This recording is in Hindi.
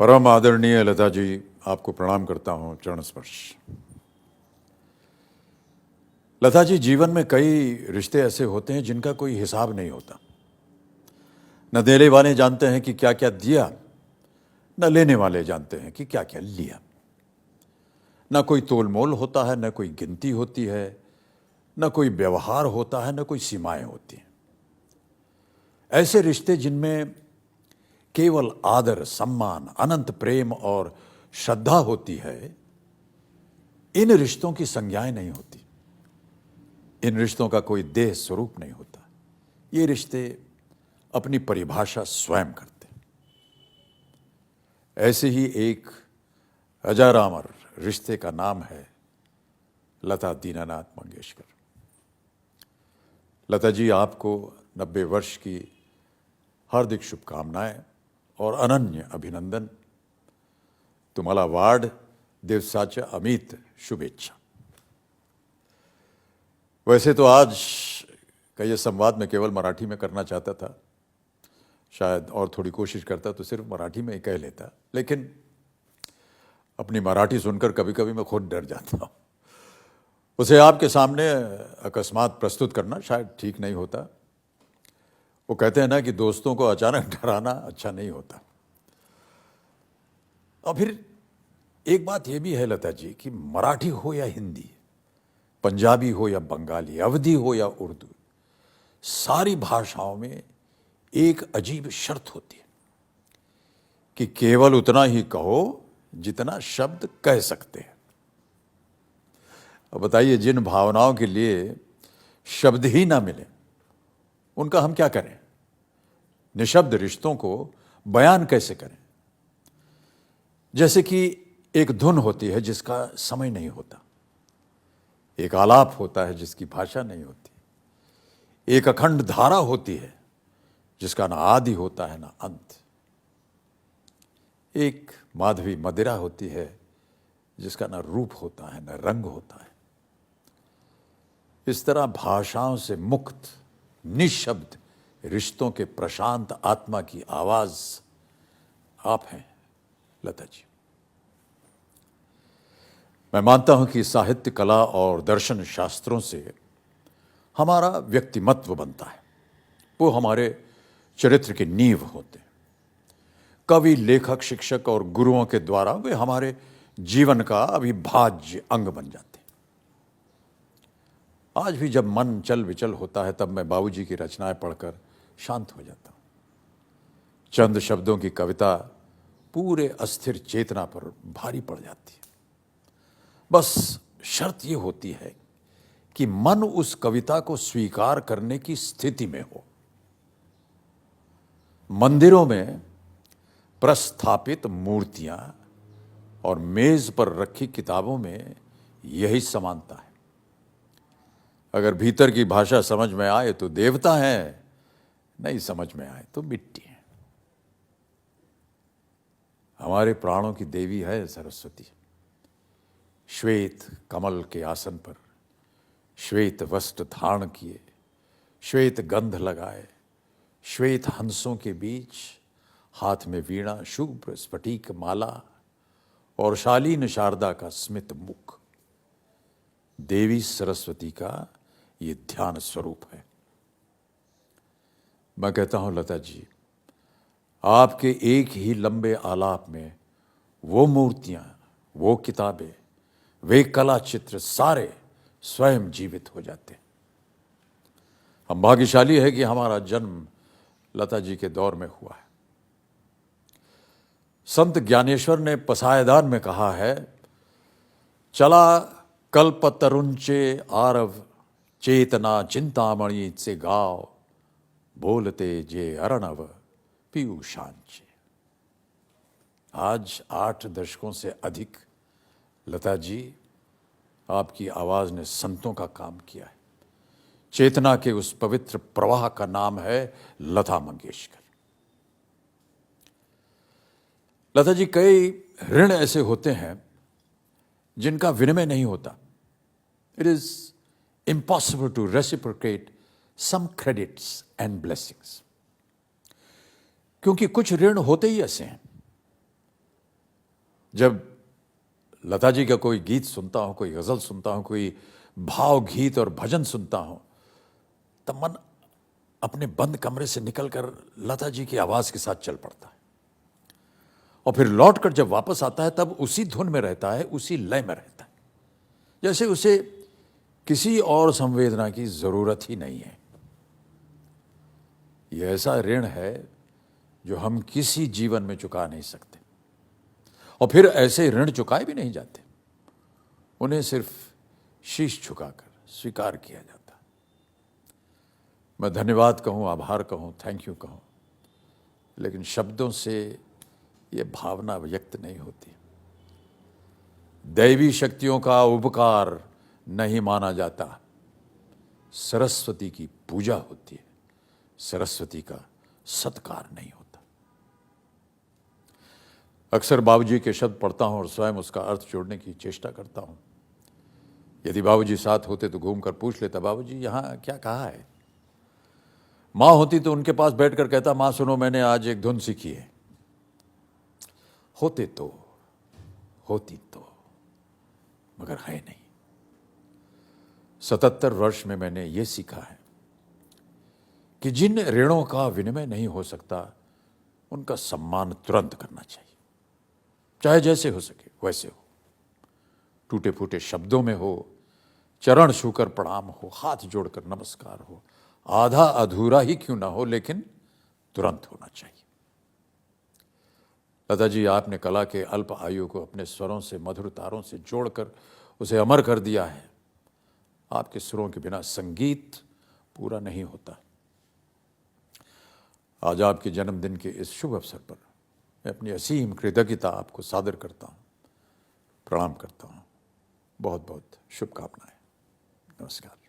परम आदरणीय लता जी, आपको प्रणाम करता हूं, चरण स्पर्श। लता जी, जीवन में कई रिश्ते ऐसे होते हैं जिनका कोई हिसाब नहीं होता। न देने वाले जानते हैं कि क्या क्या दिया, न लेने वाले जानते हैं कि क्या क्या लिया। न कोई तोलमोल होता है, न कोई गिनती होती है, न कोई व्यवहार होता है, न कोई सीमाएं होती हैं। ऐसे रिश्ते जिनमें केवल आदर, सम्मान, अनंत प्रेम और श्रद्धा होती है, इन रिश्तों की संज्ञाएं नहीं होती। इन रिश्तों का कोई देह स्वरूप नहीं होता। ये रिश्ते अपनी परिभाषा स्वयं करते हैं। ऐसे ही एक अजरामर रिश्ते का नाम है लता दीनानाथ मंगेशकर। लता जी, आपको 90 वर्ष की हार्दिक शुभकामनाएं और अनन्य अभिनंदन। तुम्हाला वाढ दिवसाच्या अमित शुभेच्छा। वैसे तो आज का ये संवाद मैं केवल मराठी में करना चाहता था, शायद और थोड़ी कोशिश करता तो सिर्फ मराठी में ही कह लेता, लेकिन अपनी मराठी सुनकर कभी कभी मैं खुद डर जाता हूँ। उसे आपके सामने अकस्मात प्रस्तुत करना शायद ठीक नहीं होता। वो कहते हैं ना कि दोस्तों को अचानक डराना अच्छा नहीं होता। और फिर एक बात यह भी है लता जी कि मराठी हो या हिंदी, पंजाबी हो या बंगाली, अवधी हो या उर्दू, सारी भाषाओं में एक अजीब शर्त होती है कि केवल उतना ही कहो जितना शब्द कह सकते हैं। अब बताइए, जिन भावनाओं के लिए शब्द ही ना मिले उनका हम क्या करें? निशब्द रिश्तों को बयान कैसे करें? जैसे कि एक धुन होती है जिसका समय नहीं होता, एक आलाप होता है जिसकी भाषा नहीं होती, एक अखंड धारा होती है जिसका ना आदि होता है ना अंत, एक माधवी मदिरा होती है जिसका ना रूप होता है ना रंग होता है। इस तरह भाषाओं से मुक्त निशब्द रिश्तों के प्रशांत आत्मा की आवाज आप हैं लता जी। मैं मानता हूं कि साहित्य, कला और दर्शन शास्त्रों से हमारा व्यक्तिमत्व बनता है। वो हमारे चरित्र की नींव होते हैं। कवि, लेखक, शिक्षक और गुरुओं के द्वारा वे हमारे जीवन का अविभाज्य अंग बन जाते हैं। आज भी जब मन चल विचल होता है तब मैं बाबूजी की रचनाएं पढ़कर शांत हो जाता हूं। चंद शब्दों की कविता पूरे अस्थिर चेतना पर भारी पड़ जाती है। बस शर्त यह होती है कि मन उस कविता को स्वीकार करने की स्थिति में हो। मंदिरों में प्रस्थापित मूर्तियां और मेज पर रखी किताबों में यही समानता है। अगर भीतर की भाषा समझ में आए तो देवता हैं, नहीं समझ में आए तो मिट्टी है। हमारे प्राणों की देवी है सरस्वती। श्वेत कमल के आसन पर श्वेत वस्त्र धारण किए, श्वेत गंध लगाए, श्वेत हंसों के बीच हाथ में वीणा, शुभ्र स्फटिक माला और शालीन शारदा का स्मित मुख, देवी सरस्वती का ये ध्यान स्वरूप है। मैं कहता हूं लता जी, आपके एक ही लंबे आलाप में वो मूर्तियां, वो किताबें, वे कला चित्र सारे स्वयं जीवित हो जाते हैं। हम भाग्यशाली है कि हमारा जन्म लता जी के दौर में हुआ है। संत ज्ञानेश्वर ने पसायदान में कहा है, चला कल्पतरुंचे आरव चेतना चिंतामणि से गाव, बोलते जे अर्णव पीयूषांचे। आज 8 दशकों से अधिक लता जी, आपकी आवाज ने संतों का काम किया है। चेतना के उस पवित्र प्रवाह का नाम है लता मंगेशकर। लता जी, कई ऋण ऐसे होते हैं जिनका विनिमय नहीं होता। It is impossible to reciprocate some credits and blessings. क्योंकि कुछ ऋण होते ही ऐसे हैं जब लता जी का कोई गीत सुनता हूँ, कोई गज़ल सुनता हूँ, कोई भाव गीत और भजन सुनता हूँ, तब मन अपने बंद कमरे से निकलकर लता जी की आवाज़ के साथ चल पड़ता है और फिर लौटकर जब वापस आता है तब उसी धुन में रहता है, उसी लय में रहता है, जैसे उसे किसी और संवेदना की ज़रूरत ही नहीं है। यह ऐसा ऋण है जो हम किसी जीवन में चुका नहीं सकते और फिर ऐसे ऋण चुकाए भी नहीं जाते, उन्हें सिर्फ शीश झुकाकर स्वीकार किया जाता है। मैं धन्यवाद कहूँ, आभार कहूँ, थैंक यू कहूँ, लेकिन शब्दों से ये भावना व्यक्त नहीं होती। दैवी शक्तियों का उपकार नहीं माना जाता, सरस्वती की पूजा होती है, सरस्वती का सत्कार नहीं होता। अक्सर बाबूजी के शब्द पढ़ता हूं और स्वयं उसका अर्थ जोड़ने की चेष्टा करता हूं। यदि बाबूजी साथ होते तो घूमकर पूछ लेता, बाबूजी यहां क्या कहा है? मां होती तो उनके पास बैठकर कहता, मां सुनो, मैंने आज एक धुन सीखी है। होती तो मगर है नहीं। 77 वर्ष में मैंने ये सीखा है कि जिन ऋणों का विनिमय नहीं हो सकता उनका सम्मान तुरंत करना चाहिए, चाहे जैसे हो सके वैसे हो। टूटे फूटे शब्दों में हो, चरण छूकर प्रणाम हो, हाथ जोड़कर नमस्कार हो, आधा अधूरा ही क्यों ना हो, लेकिन तुरंत होना चाहिए। लता जी, आपने कला के अल्प आयु को अपने स्वरों से, मधुर तारों से जोड़कर उसे अमर कर दिया है। आपके सुरों के बिना संगीत पूरा नहीं होता। आज आपके जन्मदिन के इस शुभ अवसर पर मैं अपनी असीम कृतज्ञता आपको सादर करता हूँ, प्रणाम करता हूँ। बहुत बहुत शुभकामनाएं। नमस्कार।